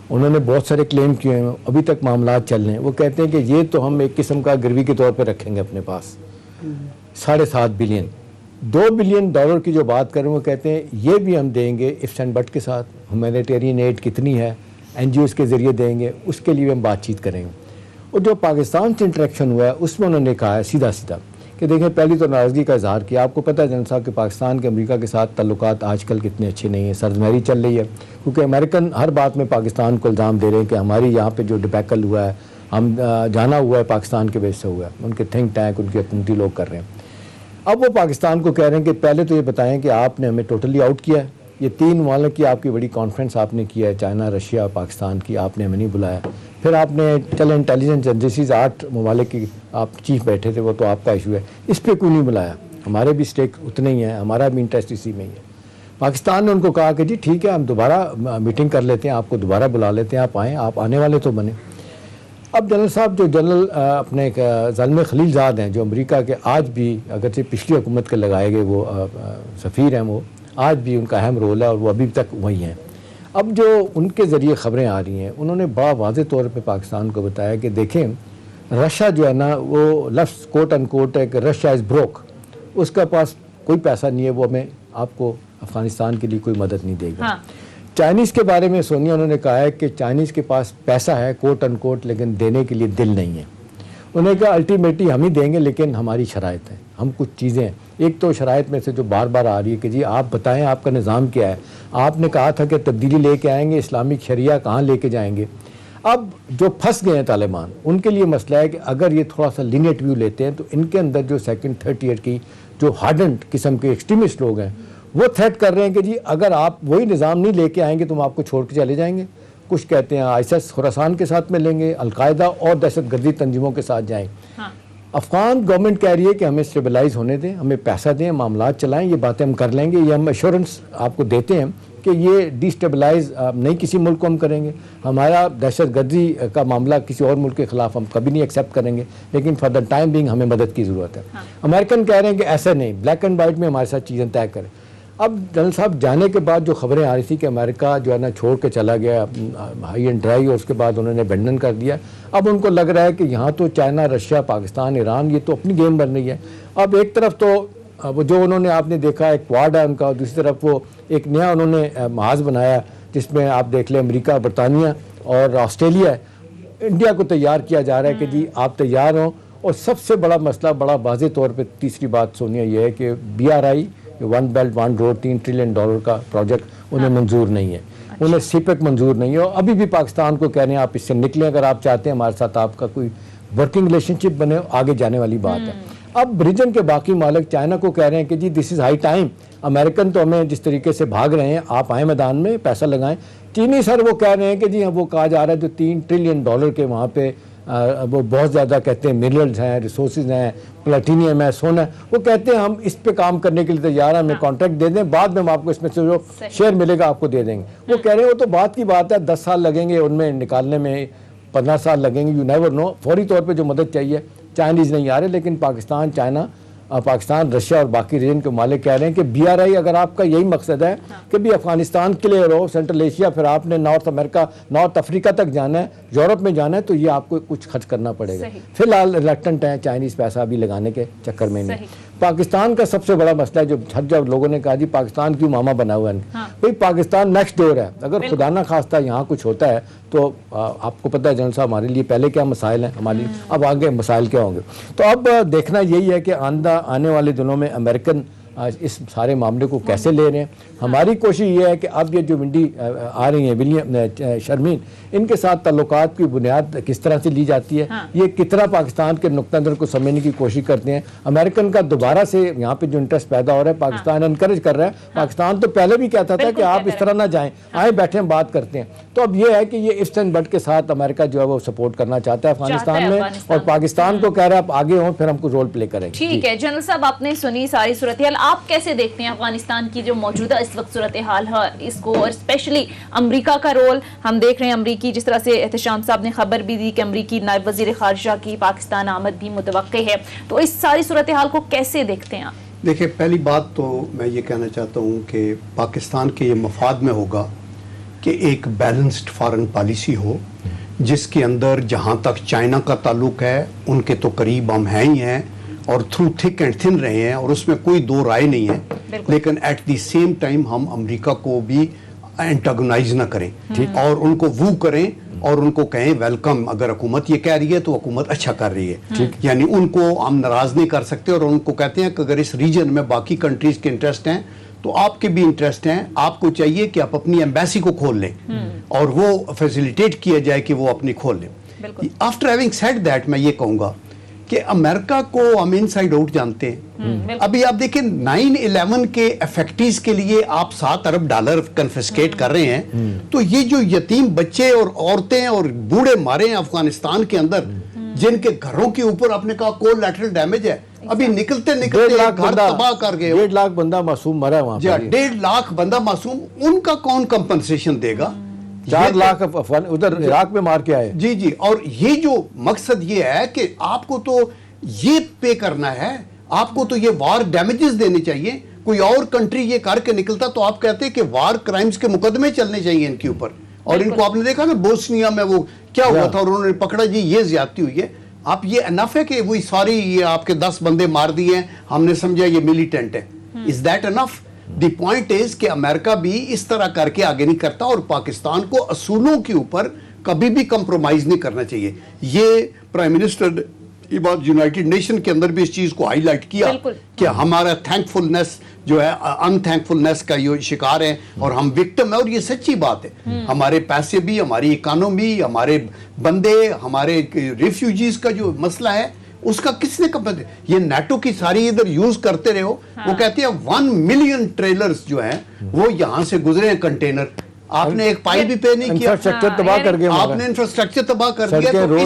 انہوں نے بہت سارے کلیم کیے ہیں، ابھی تک معاملات چل رہے ہیں۔ وہ کہتے ہیں کہ یہ تو ہم ایک قسم کا گروی کے طور پہ رکھیں گے اپنے پاس، $7.5 بلین۔ $2 بلین کی جو بات کریں وہ کہتے ہیں یہ بھی ہم دیں گے ifs and buts کے ساتھ. ہیومینیٹیرین ایڈ کتنی ہے NGOs کے ذریعے دیں گے, اس کے لیے ہم بات چیت کریں گے. اور جو پاکستان سے انٹریکشن ہوا ہے اس میں انہوں نے کہا ہے سیدھا کہ دیکھیں پہلی تو ناراضگی کا اظہار کیا. آپ کو پتہ ہے جنرل صاحب کہ پاکستان کے امریکہ کے ساتھ تعلقات آج کل کتنے اچھے نہیں ہیں, سرزمیری چل رہی ہے, کیونکہ امریکن ہر بات میں پاکستان کو الزام دے رہے ہیں کہ ہماری یہاں پہ جو ڈبیکل ہوا ہے, ہم جانا ہوا ہے پاکستان کے بیس سے ہوا ہے, ان کے تھنک ٹینک ان کے حکومتی لوگ کر رہے ہیں. اب وہ پاکستان کو کہہ رہے ہیں کہ پہلے تو یہ بتائیں کہ آپ نے ہمیں ٹوٹلی آؤٹ کیا ہے, یہ 3 ممالک کی آپ کی بڑی کانفرنس آپ نے کیا ہے, چائنا, رشیا, پاکستان کی, آپ نے ہمیں نہیں بلایا. پھر آپ نے چلے انٹیلیجنس ایجنسیز 8 ممالک کی آپ چیف بیٹھے تھے, وہ تو آپ کا ایشو ہے, اس پہ کیوں نہیں بلایا؟ ہمارے بھی اسٹیک اتنے ہی ہیں, ہمارا بھی انٹرسٹ اسی میں ہی ہے. پاکستان نے ان کو کہا کہ جی ٹھیک ہے ہم دوبارہ میٹنگ کر لیتے ہیں, آپ کو دوبارہ بلا لیتے ہیں, آپ آئیں, آپ آنے والے تو بنے. اب جنرل صاحب جو جنرل اپنے ایک زلمے خلیل زاد ہیں جو امریکہ کے آج بھی اگرچہ پچھلی حکومت کے لگائے گئے وہ سفیر ہیں, وہ آج بھی ان کا اہم رول ہے اور وہ ابھی تک وہی ہیں. اب جو ان کے ذریعے خبریں آ رہی ہیں, انہوں نے با واضح طور پہ پاکستان کو بتایا کہ دیکھیں رشیا جو ہے نا, وہ لفظ کوٹ ان کوٹ ہے کہ رشیا از بروک, اس کے پاس کوئی پیسہ نہیں ہے, وہ ہمیں آپ کو افغانستان کے لیے کوئی مدد نہیں دے گا. چائنیز کے بارے میں سونیا انہوں نے کہا ہے کہ چائنیز کے پاس پیسہ ہے کوٹ ان کوٹ, لیکن دینے کے لیے دل نہیں ہے. انہوں نے کہا الٹیمیٹلی ہم ہی دیں گے لیکن ہماری شرائط ہیں, ہم کچھ چیزیں ہیں. ایک تو شرائط میں سے جو بار بار آ رہی ہے کہ جی آپ بتائیں آپ کا نظام کیا ہے, آپ نے کہا تھا کہ تبدیلی لے کے آئیں گے, اسلامک شریعہ کہاں لے کے جائیں گے. اب جو پھنس گئے ہیں طالبان, ان کے لیے مسئلہ ہے کہ اگر یہ تھوڑا سا لینیٹ ویو لیتے ہیں تو ان کے اندر جو سیکنڈ 3rd ایئر کی جو ہارڈنڈ قسم کے ایکسٹریمسٹ لوگ ہیں وہ تھریٹ کر رہے ہیں کہ جی اگر آپ وہی نظام نہیں لے کے آئیں گے تو ہم آپ کو چھوڑ کے چلے جائیں گے. کچھ کہتے ہیں ISIS خراسان کے ساتھ میں لیں گے, القاعدہ اور دہشت گردی تنظیموں کے ساتھ جائیں. افغان گورنمنٹ کہہ رہی ہے کہ ہمیں اسٹیبلائز ہونے دیں, ہمیں پیسہ دیں, معاملات چلائیں, یہ باتیں ہم کر لیں گے, یہ ہم ایشورنس آپ کو دیتے ہیں کہ یہ ڈی اسٹیبلائز نہیں کسی ملک کو ہم کریں گے, ہمارا دہشت گردی کا معاملہ کسی اور ملک کے خلاف ہم کبھی نہیں ایکسیپٹ کریں گے, لیکن فار دا ٹائم بینگ ہمیں مدد کی ضرورت ہے. امریکن کہہ رہے ہیں کہ ایسا نہیں, بلیک اینڈ وائٹ میں ہمارے ساتھ چیزیں طے کریں. اب جنرل صاحب جانے کے بعد جو خبریں آ رہی تھی کہ امریکہ جو ہے نا چھوڑ کے چلا گیا ہائی اینڈ ڈرائی, اور اس کے بعد انہوں نے ابینڈن کر دیا. اب ان کو لگ رہا ہے کہ یہاں تو چائنا, رشیا, پاکستان, ایران یہ تو اپنی گیم بن رہی ہے. اب ایک طرف تو وہ جو انہوں نے آپ نے دیکھا ایک کواد ہے ان کا, اور دوسری طرف وہ ایک نیا انہوں نے محاذ بنایا جس میں آپ دیکھ لیں امریکہ, برطانیہ اور آسٹریلیا ہے. انڈیا کو تیار کیا جا رہا ہے کہ جی آپ تیار ہوں. اور سب سے بڑا مسئلہ بڑا واضح طور پہ تیسری بات سونیا یہ ہے کہ BRI one belt one road $3 trillion کا پروجیکٹ انہیں منظور نہیں ہے, انہیں سیپیک منظور نہیں ہے. اور ابھی بھی پاکستان کو کہہ رہے ہیں آپ اس سے نکلیں, اگر آپ چاہتے ہیں ہمارے ساتھ آپ کا کوئی ورکنگ ریلیشن شپ بنے, آگے جانے والی بات ہے. اب ریجن کے باقی مالک چائنا کو کہہ رہے ہیں کہ جی دس از ہائی ٹائم, امریکن تو ہمیں جس طریقے سے بھاگ رہے ہیں, آپ آئیں میدان میں, پیسہ لگائیں. چینی سر وہ کہہ رہے ہیں کہ جی وہ کہا جا رہا ہے جو $3 ٹریلین کے وہاں پہ وہ بہت زیادہ کہتے ہیں منرلز ہیں, ریسورسز ہیں, پلاٹینیم ہے, سونا ہے, وہ کہتے ہیں ہم اس پہ کام کرنے کے لیے تیار ہیں, ہمیں کانٹریکٹ دے دیں, بعد میں ہم آپ کو اس میں سے جو شیئر ملے گا آپ کو دے دیں گے. وہ کہہ رہے ہیں وہ تو بات کی بات ہے, 10 سال لگیں گے ان میں نکالنے میں, 15 سال لگیں گے, یو نیور نو. فوری طور پہ جو مدد چاہیے چائنیز نہیں آ رہے, لیکن پاکستان, چائنا, پاکستان, رشیا اور باقی ریجن کے مالک کہہ رہے ہیں کہ BRI اگر آپ کا یہی مقصد ہے کہ بھی افغانستان کلیئر ہو, سینٹرل ایشیا, پھر آپ نے نارتھ امریکہ, نارتھ افریقہ تک جانا ہے, یورپ میں جانا ہے, تو یہ آپ کو کچھ خرچ کرنا پڑے گا. فی الحال ریلیکٹنٹ ہیں چائنیز پیسہ بھی لگانے کے چکر میں نہیں. پاکستان کا سب سے بڑا مسئلہ ہے جو جب لوگوں نے کہا جی پاکستان کیوں ماما بنا ہوا ہے, بھائی پاکستان نیکسٹ ڈور ہے, اگر خدا نہ خواستہ یہاں کچھ ہوتا ہے تو آپ کو پتہ ہے جنرل صاحب ہمارے لیے پہلے کیا مسائل ہیں, ہمارے اب آگے مسائل کیا ہوں گے. تو اب دیکھنا یہی ہے کہ آنے والے دنوں میں امریکن اس سارے معاملے کو کیسے لے رہے ہیں. ہماری کوشش یہ ہے کہ اب یہ جو ونڈی آ رہی ہیں شرمین, ان کے ساتھ تعلقات کی بنیاد کس طرح سے لی جاتی ہے, یہ کتنا پاکستان کے نقطہ نظر کو سمجھنے کی کوشش کرتے ہیں. امریکن کا دوبارہ سے یہاں پہ جو انٹرسٹ پیدا ہو رہا ہے, پاکستان انکریج کر رہا ہے. پاکستان تو پہلے بھی کہتا تھا کہ آپ اس طرح نہ جائیں, آئیں بیٹھیں بات کرتے ہیں. تو اب یہ ہے کہ یہ ifs and buts کے ساتھ امریکہ جو ہے وہ سپورٹ کرنا چاہتا ہے افغانستان میں, اور پاکستان کو کہہ رہا ہے آپ آگے ہوں, پھر ہم کو رول پلے کریں گے. ٹھیک ہے جنرل صاحب, آپ نے سنی ساری صورتحال, آپ کیسے دیکھتے ہیں افغانستان کی جو موجودہ اس وقت صورتحال ہے اس کو, اور اسپیشلی امریکہ کا رول؟ ہم دیکھ رہے ہیں امریکی, جس طرح سے احتشام صاحب نے خبر بھی دی کہ امریکی نائب وزیر خارجہ کی پاکستان آمد بھی متوقع ہے, تو اس ساری صورتحال کو کیسے دیکھتے ہیں آپ؟ دیکھیں, پہلی بات تو میں یہ کہنا چاہتا ہوں کہ پاکستان کے یہ مفاد میں ہوگا کہ ایک بیلنسڈ فارن پالیسی ہو, جس کے اندر جہاں تک چائنا کا تعلق ہے ان کے تو قریب ہم ہیں ہی ہیں, اور تھرو تھک اینڈ تھن رہے ہیں، اور اس میں کوئی دو رائے نہیں ہے، لیکن ایٹ دی سیم ٹائم ہم امریکہ کو بھی اینٹاگنائز نہ کریں اور ان کو وو کریں اور ان کو کہیں ویلکم، اگر حکومت یہ کہہ رہی ہے تو حکومت اچھا کر رہی ہے، یعنی ان کو ہم ناراض نہیں کر سکتے، اور ان کو کہتے ہیں کہ اگر اس ریجن میں باقی کنٹریز کے انٹرسٹ ہیں تو آپ کے بھی انٹرسٹ ہیں، آپ کو چاہیے کہ آپ اپنی ایمبیسی کو کھول لیں اور وہ فیسیلیٹیٹ کیا جائے کہ وہ اپنی کھول لیں۔ آفٹر ہیونگ سیڈ دیٹ میں یہ کہوں گا کہ امریکہ کو ہم ان سائڈ آؤٹ جانتے ہیں۔ ابھی آپ دیکھیں 9/11 کے افیکٹیز کے لیے آپ $7 ارب کنفسکیٹ کر رہے ہیں، تو یہ جو یتیم بچے اور عورتیں اور بوڑھے مارے ہیں افغانستان کے اندر، جن کے گھروں کے اوپر آپ نے کہا کولیٹرل ڈیمیج ہے، ابھی نکلتے نکلتے گھر تباہ کر گئے، 1.5 لاکھ بندہ معصوم مرا ہے وہاں پر، 1.5 لاکھ بندہ معصوم، ان کا کون کمپنسیشن دے گا؟ 4 لاکھ افغان ادھر عراق میں مار کے آئے۔ جی، اور یہ جو مقصد یہ ہے کہ آپ کو تو یہ پے کرنا ہے، آپ کو تو یہ وار ڈیمیجز دینے چاہیے، کوئی اور کنٹری یہ کر کے نکلتا تو آپ کہتے ہیں کہ وار کرائمز کے مقدمے چلنے چاہیے ان کے اوپر، اور ان کو آپ نے دیکھا نا بوسنیا میں وہ کیا ہوا تھا، اور انہوں نے پکڑا جی یہ زیادتی ہوئی ہے۔ آپ یہ انف ہے کہ وہی سوری یہ آپ کے 10 بندے مار دیے ہیں، ہم نے سمجھا یہ ملیٹنٹ ہے، is that enough? The point is کہ امریکہ بھی اس طرح کر کے آگے نہیں کرتا، اور پاکستان کو اصولوں کے اوپر کبھی بھی کمپرومائز نہیں کرنا چاہیے۔ یہ پرائم منسٹر یہ بات یونائٹڈ نیشن کے اندر بھی اس چیز کو ہائی لائٹ کیا کہ ہمارا تھینکفلنس جو ہے ان تھینکفلنس کا یہ شکار ہے اور ہم وکٹم ہے، اور یہ سچی بات ہے۔ ہمارے پیسے بھی، ہماری اکانومی، ہمارے بندے، ہمارے ریفیوجیز کا جو مسئلہ ہے اس کا کس نے یہ نیٹو کی ساری ادھر یوز کرتے رہے ہو، وہ کہتے ہیں 1 ملین ٹریلرز جو ہیں وہ یہاں سے گزرے ہیں کنٹینر، آپ نے ایک پائی بھی پے نہیں کیا، انفراسٹرکچر تباہ کر گیا، آپ نے انفراسٹرکچر تباہ کر دیا، تو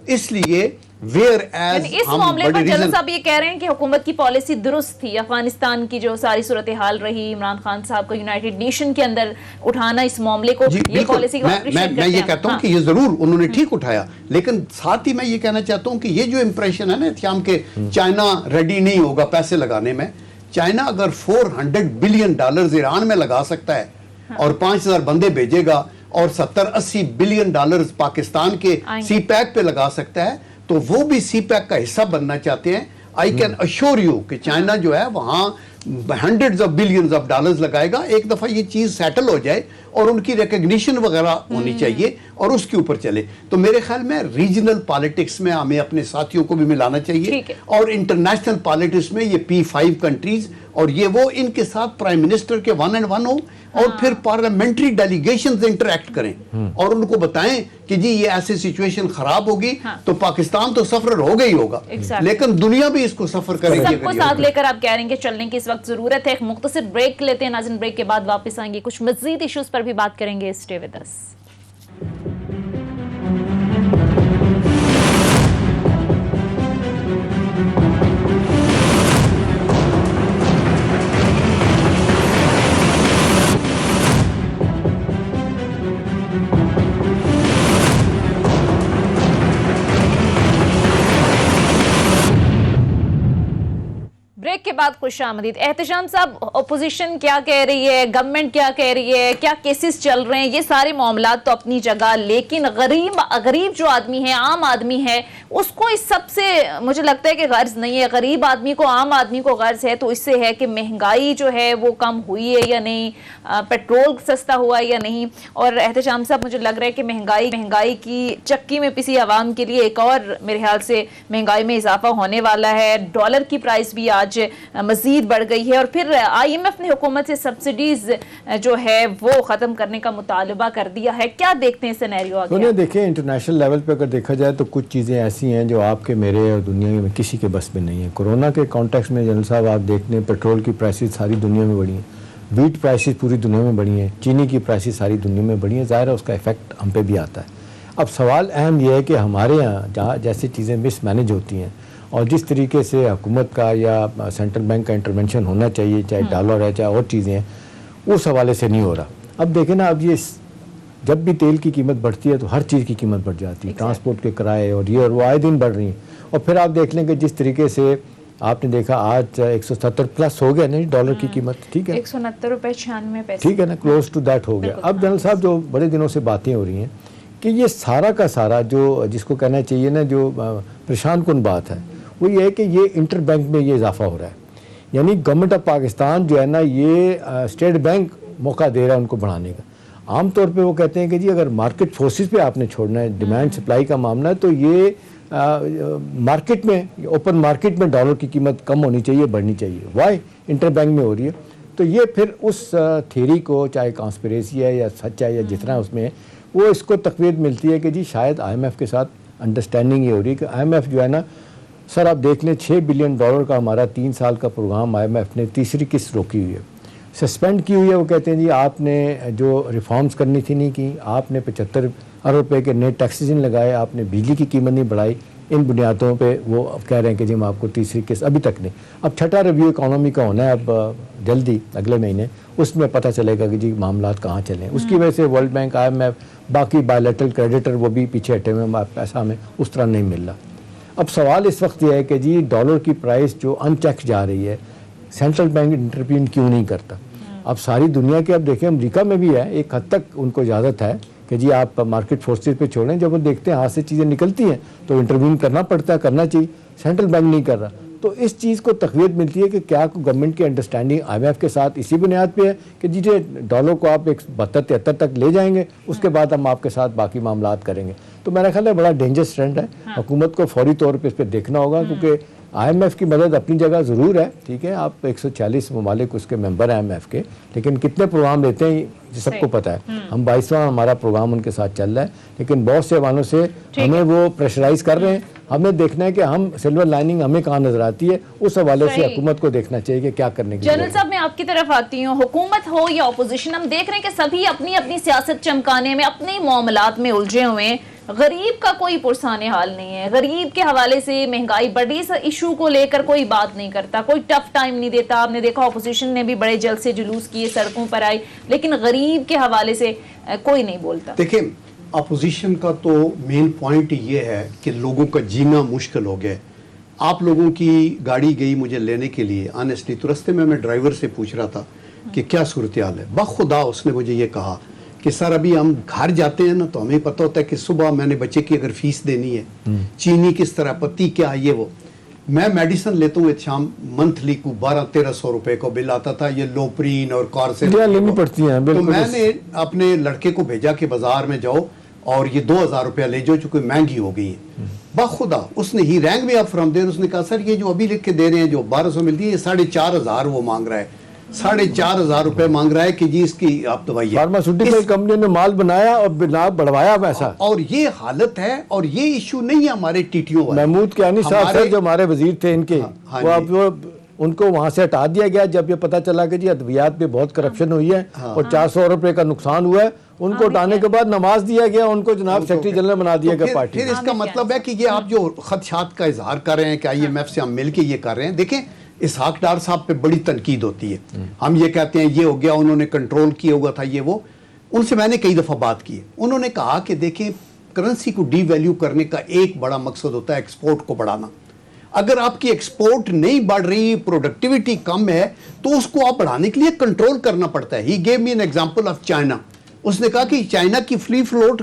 اس لیے اس معاملے پر جنرل صاحب یہ کہہ رہے ہیں کہ حکومت کی پالیسی درست تھی، افغانستان کی جو ساری صورتحال رہی، عمران خان صاحب کو یونائٹڈ نیشن کے اندر اٹھانا اس معاملے کو، یہ پالیسی کو میں یہ کہتا ہوں کہ یہ ضرور انہوں نے ٹھیک اٹھایا، لیکن ساتھ ہی میں یہ کہنا چاہتا ہوں کہ یہ جو امپریشن ہے نا اتیام کے چائنا ریڈی نہیں ہوگا پیسے لگانے میں، چائنا اگر $400 بلین ایران میں لگا سکتا ہے اور 5000 بندے بھیجے گا اور $70-80 بلین پاکستان کے سی پیک پہ لگا سکتا ہے، تو وہ بھی سی پیک کا حصہ بننا چاہتے ہیں۔ آئی کین اشور یو کہ چائنا جو ہے وہاں hundreds of billions of dollars لگائے گا، ایک دفعہ یہ چیز سیٹل ہو جائے اور ان کی ریکگنیشن وغیرہ ہونی چاہیے اور اس کے اوپر چلے، تو میرے خیال میں ریجنل پالیٹکس میں ہمیں اپنے ساتھیوں کو بھی ملانا چاہیے، اور انٹرنیشنل پالیٹکس میں یہ P5 کنٹریز اور یہ وہ ان کے ساتھ پرائم منسٹر کے 1 and 1 ہو، اور پھر پارلیمنٹری ڈیلیگیشنز انٹریکٹ کریں اور ان کو بتائیں کہ جی یہ ایسے سچویشن خراب ہوگی تو پاکستان تو سفر ہو گئی ہوگا، لیکن دنیا بھی اس کو سفر کرے گی۔ سب کو ساتھ لے کر آپ کہہ رہے ہیں کہ چلنے کی اس وقت ضرورت ہے، ایک مختصر بریک لیتے ہیں ناظرین، بریک کے بعد واپس آئیں گے، کچھ مزید ایشوز پر بھی بات کریں گے، اسٹے ود اس۔ بریک کے بعد خوش آمدید۔ احتشام صاحب، اپوزیشن کیا کہہ رہی ہے، گورنمنٹ کیا کہہ رہی ہے، کیا کیسز چل رہے ہیں، یہ سارے معاملات تو اپنی جگہ، لیکن غریب جو آدمی ہے، عام آدمی ہے، اس کو اس سب سے مجھے لگتا ہے کہ غرض نہیں ہے۔ غریب آدمی کو، عام آدمی کو غرض ہے تو اس سے ہے کہ مہنگائی جو ہے وہ کم ہوئی ہے یا نہیں، پیٹرول سستا ہوا ہے یا نہیں، اور احتشام صاحب مجھے لگ رہا ہے کہ مہنگائی کی چکی میں پسی عوام کے لیے ایک اور میرے خیال سے مہنگائی میں اضافہ ہونے والا ہے، ڈالر کی پرائس بھی آج مزید بڑھ گئی ہے، اور پھر IMF نے حکومت سے سبسڈیز جو ہے وہ ختم کرنے کا مطالبہ کر دیا ہے، کیا دیکھتے ہیں سینیریو آگے؟ انہیں دیکھیں انٹرنیشنل لیول پہ اگر دیکھا جائے تو کچھ چیزیں ایسی ہیں جو آپ کے میرے اور دنیا میں کسی کے بس میں نہیں ہے۔ کورونا کے کانٹیکس میں جنرل صاحب آپ دیکھتے ہیں پیٹرول کی پرائسز ساری دنیا میں بڑھی ہیں، ویٹ پرائسز پوری دنیا میں بڑھی ہیں، چینی کی پرائسز ساری دنیا میں بڑھی ہیں، ظاہر ہے اس کا ایفیکٹ ہم پہ بھی آتا ہے۔ اب سوال اہم یہ ہے کہ ہمارے یہاں جہاں جیسی چیزیں مس مینیج ہوتی ہیں اور جس طریقے سے حکومت کا یا سینٹرل بینک کا انٹرونشن ہونا چاہیے، چاہے ڈالر ہے چاہے اور چیزیں ہیں، اس حوالے سے نہیں ہو رہا۔ اب دیکھیں نا، اب یہ جب بھی تیل کی قیمت بڑھتی ہے تو ہر چیز کی قیمت بڑھ جاتی ہے، ٹرانسپورٹ کے کرائے اور یہ اور وہ آئے دن بڑھ رہی ہیں، اور پھر آپ دیکھ لیں کہ جس طریقے سے آپ نے دیکھا آج 170 پلس ہو گیا نا ڈالر کی قیمت، ٹھیک ہے، 169.96 روپے، ٹھیک ہے نا، کلوز ٹو دیٹ ہو گیا۔ اب جنرل صاحب جو بڑے دنوں سے باتیں ہو رہی ہیں کہ یہ سارا کا سارا جو جس کو کہنا چاہیے نا جو پریشان کن بات ہے، وہ یہ ہے کہ یہ انٹر بینک میں یہ اضافہ ہو رہا ہے، یعنی گورنمنٹ آف پاکستان جو ہے نا یہ اسٹیٹ بینک موقع دے رہا ہے ان کو بڑھانے کا۔ عام طور پہ وہ کہتے ہیں کہ جی اگر مارکیٹ فورسز پہ آپ نے چھوڑنا ہے، ڈیمانڈ سپلائی کا معاملہ ہے، تو یہ مارکیٹ میں اوپن مارکیٹ میں ڈالر کی قیمت کم ہونی چاہیے، بڑھنی چاہیے۔ وائی انٹر بینک میں ہو رہی ہے؟ تو یہ پھر اس تھیوری کو، چاہے کانسپریسی ہے یا سچ ہے یا جتنا اس میں ہے، وہ اس کو تقویت ملتی ہے کہ جی شاید آئی ایم ایف کے ساتھ انڈرسٹینڈنگ یہ ہو رہی ہے کہ آئی ایم ایف جو ہے نا، سر آپ دیکھ لیں $6 بلین کا ہمارا 3 سال کا پروگرام آئی ایم ایف نے تیسری قسط روکی ہوئی ہے، سسپینڈ کی ہوئی ہے۔ وہ کہتے ہیں جی آپ نے جو ریفارمز کرنی تھی نہیں کی، آپ نے 75 ارب روپے کے نئے ٹیکسز نہیں لگائے، آپ نے بجلی کی قیمت نہیں بڑھائی، ان بنیادوں پہ وہ اب کہہ رہے ہیں کہ جی ہم آپ کو تیسری قسط ابھی تک نہیں۔ اب چھٹا ریویو اکانومی کا ہونا ہے اب جلدی اگلے مہینے، اس میں پتہ چلے گا کہ جی معاملات کہاں چلیں۔ اس کی وجہ سے world bank, I M F, باقی بائیلیٹرل کریڈیٹر وہ بھی پیچھے ہٹے ہوئے ہیں، پیسہ ہمیں اس طرح نہیں مل رہا۔ اب سوال اس وقت یہ ہے کہ جی ڈالر کی پرائس جو ان چیک جا رہی ہے، سینٹرل بینک انٹرپین کیوں نہیں کرتا؟ اب ساری دنیا کے، اب دیکھیں امریکہ میں بھی ہے، ایک حد تک ان کو اجازت ہے کہ جی آپ مارکیٹ فورسز پہ چھوڑیں، جب وہ دیکھتے ہیں ہاتھ سے چیزیں نکلتی ہیں تو انٹروین کرنا پڑتا ہے، کرنا چاہیے، سینٹرل بینک نہیں کر رہا۔ تو اس چیز کو تقویت ملتی ہے کہ کیا گورنمنٹ کی انڈرسٹینڈنگ آئی ایم ایف کے ساتھ اسی بنیاد پہ ہے کہ جی ڈالر کو آپ 72-73 تک لے جائیں گے، اس کے بعد ہم آپ کے ساتھ باقی معاملات کریں گے۔ تو میرا خیال ہے بڑا ڈینجرس ٹرینڈ ہے، حکومت کو فوری طور پہ اس پہ دیکھنا ہوگا، کیونکہ آئی ایم ایف کی مدد اپنی جگہ ضرور ہے، ٹھیک ہے، آپ 140 ممالک اس کے ممبر ہیں آئی ایم ایف کے، لیکن کتنے پروگرام لیتے ہیں سب کو پتہ ہے۔ ہم 22واں ہمارا پروگرام ان کے ساتھ چل رہا ہے، لیکن بہت سے حوالوں سے ہمیں وہ پریشرائز کر رہے ہیں۔ ہمیں دیکھنا ہے کہ ہم سلور لائننگ ہمیں کہاں نظر آتی ہے، اس حوالے سے حکومت کو دیکھنا چاہیے کہ کیا کرنے کی۔ جنرل صاحب میں آپ کی طرف آتی ہوں، حکومت ہو یا اپوزیشن، ہم دیکھ رہے ہیں کہ سبھی اپنی اپنی سیاست چمکانے میں اپنے معاملات میں الجھے ہوئے ہیں، غریب کا کوئی پرسان حال نہیں ہے۔ غریب کے حوالے سے مہنگائی بڑھ رہی، اس ایشو کو لے کر کوئی بات نہیں کرتا، کوئی ٹف ٹائم نہیں دیتا۔ آپ نے دیکھا اپوزیشن نے بھی بڑے جلسے جلوس کیے، سڑکوں پر آئی، لیکن غریب کے حوالے سے کوئی نہیں بولتا۔ دیکھیں اپوزیشن کا تو مین پوائنٹ یہ ہے کہ لوگوں کا جینا مشکل ہو گیا ہے۔ آپ لوگوں کی گاڑی گئی مجھے لینے کے لیے، آنیسٹلی تو رستے میں ڈرائیور سے پوچھ رہا تھا کہ کیا صورتحال ہے، بخدا اس نے مجھے یہ کہا کہ سر ابھی ہم گھر جاتے ہیں نا تو ہمیں پتہ ہوتا ہے کہ صبح میں نے بچے کی اگر فیس دینی ہے، چینی کس طرح، پتی کیا، یہ وہ، میں میڈیسن لیتا ہوں شام منتھلی کو 1200-1300 روپے کو بل آتا تھا، یہ لوپرین اور کارسے لینی پڑتی ہیں۔ تو میں نے اپنے لڑکے کو بھیجا کہ بازار میں جاؤ اور یہ 2000 روپیہ لے جاؤ، چونکہ مہنگی ہو گئی ہے۔ بخدا اس نے ہی رینگ میں آپ فرام دیر، اس نے کہا سر یہ جو ابھی لکھ کے دے رہے ہیں جو 1200 ملتی ہے، یہ 4500 وہ مانگ رہا ہے، 4500 روپے مانگ رہا ہے کہ جی اس کی آپ دوائی ہے۔ فارماسیوٹیکل کمپنی نے مال بنایا اور بنا بڑھوایا پیسہ، اور یہ حالت ہے، اور یہ ایشو نہیں ہے ہمارے ٹی ٹی او والے، محمود کیانی صاحب جو ہمارے وزیر تھے ان کے، وہ اب ان کو وہاں سے ہٹا دیا گیا جب یہ پتہ چلا کہ جی ادویات پہ بہت کرپشن ہوئی ہے اور 400 روپے کا نقصان ہوا ہے۔ ان کو ہٹانے کے بعد نماز دیا گیا، ان کو جناب سیکرٹری جنرل بنا دیا گیا پارٹی۔ پھر اس کا مطلب ہے کہ یہ آپ جو خدشات کا اظہار کر رہے ہیں کہ آئی ایم ایف سے ہم مل کے یہ کر رہے ہیں، دیکھیں اسحاق ڈار صاحب پہ بڑی تنقید ہوتی ہے، ہم یہ کہتے ہیں یہ ہو گیا، انہوں نے کنٹرول کیا ہوا تھا، یہ وہ، ان سے میں نے کئی دفعہ بات کی ہے، انہوں نے کہا کہ دیکھیں کرنسی کو ڈی ویلیو کرنے کا ایک بڑا مقصد ہوتا ہے ایکسپورٹ کو بڑھانا۔ اگر آپ کی ایکسپورٹ نہیں بڑھ رہی، پروڈکٹیوٹی کم ہے، تو اس کو آپ بڑھانے کے لیے کنٹرول کرنا پڑتا ہے۔ He gave me an example of China, اس نے کہا کہ چائنا کی فری فلوٹ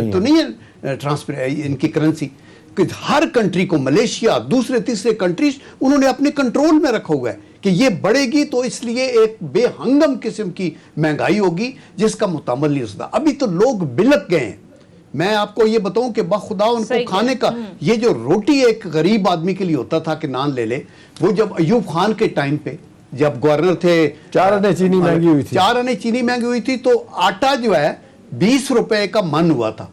تو نہیں ہے ان کی کرنسی، کہ ہر کنٹری کو، ملیشیا دوسرے تیسرے کنٹریز انہوں نے اپنے کنٹرول میں رکھا ہوا ہے کہ یہ بڑھے گی تو اس لیے ایک بے ہنگم قسم کی مہنگائی ہوگی جس کا متحمل نہیں ہو سکتا۔ ابھی تو لوگ بلک گئے ہیں، میں آپ کو یہ بتاؤں کہ بخدا ان کو کھانے کا یہ جو روٹی ایک غریب آدمی کے لیے ہوتا تھا کہ نان لے لے، وہ جب ایوب خان کے ٹائم پہ جب گورنر تھے 4 آنے چینی مہنگی ہوئی تھی، 4 آنے چینی مہنگی ہوئی تھی، تو آٹا جو ہے 20 روپے کا من ہوا تھا،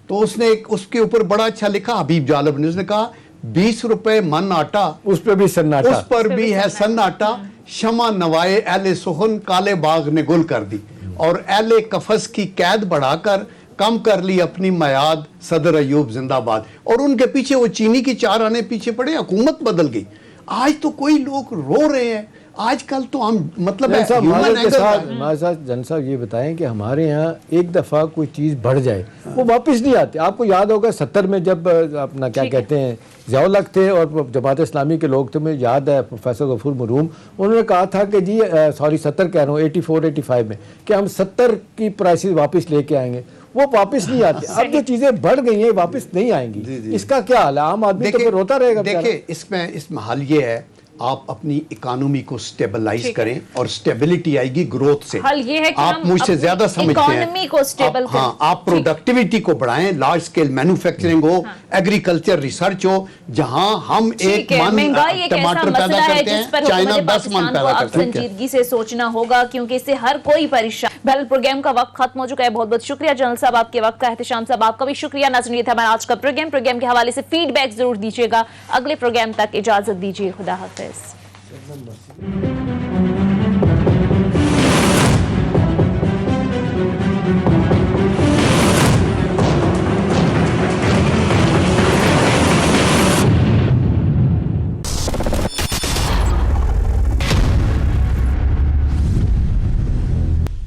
تو اس نے اس کے اوپر بڑا اچھا لکھا حبیب جالب نے، اس نے کہا 20 روپے من آٹا، اس پہ بھی سناٹا، اس پر بھی ہے سناٹا، شمع نوائے اہل سخن کالے باغ نے گل کر دی، اور اہل قفس کی قید بڑھا کر کم کر لی اپنی میاد صدر ایوب زندہ باد۔ اور ان کے پیچھے وہ چینی کی 4 آنے پیچھے پڑے، حکومت بدل گئی۔ آج تو کوئی لوگ رو رہے ہیں، آج کل تو ہم مطلب ہمارے ساتھ جن صاحب یہ بتائیں کہ ہمارے یہاں ایک دفعہ کوئی چیز بڑھ جائے وہ واپس نہیں آتے۔ آپ کو یاد ہوگا 70 میں جب اپنا کیا کہتے ہیں ضیاء الحق تھے اور جماعت اسلامی کے لوگ تھے، مجھے یاد ہے پروفیسر غفور مروم، انہوں نے کہا تھا کہ جی 70 کہہ رہا ہوں 84-85 میں کہ ہم 70 کی پرائسز واپس لے کے آئیں گے۔ وہ واپس نہیں آتے. اب جو چیزیں بڑھ گئی ہیں واپس نہیں آئیں گی. اس کا کیا حال ہے؟ عام آدمی تو پھر روتا رہے گا. دیکھیں اس میں حل یہ ہے آپ اپنی اکانومی کو سٹیبلائز کریں اور سٹیبلٹی آئے گی گروتھ سے. حل یہ ہے کہ آپ مجھ سے زیادہ سمجھتے ہیں. اکانومی کو سٹیبل کریں. ہاں آپ پروڈکٹیوٹی کو بڑھائیں, لارج سکیل مینوفیکچرنگ ہو, ایگریکلچر ریسرچ ہو, جہاں ہم ایک من ٹماٹر پیدا کرتے ہیں چائنا 10 من پیدا کرتے ہیں. سنجیدگی سے سوچنا ہوگا کیونکہ اس سے ہر کوئی پریشان. بہرحال پروگرام کا وقت ختم ہو چکا ہے. بہت بہت شکریہ جنرل صاحب آپ کے وقت کا. احتشام صاحب آپ کا بھی شکریہ. ناظرین یہ تھا ہمارا آج کا پروگرام کے حوالے سے فیڈ بیک ضرور دیجیے گا. اگلے پروگرام تک اجازت دیجیے. خدا حافظ.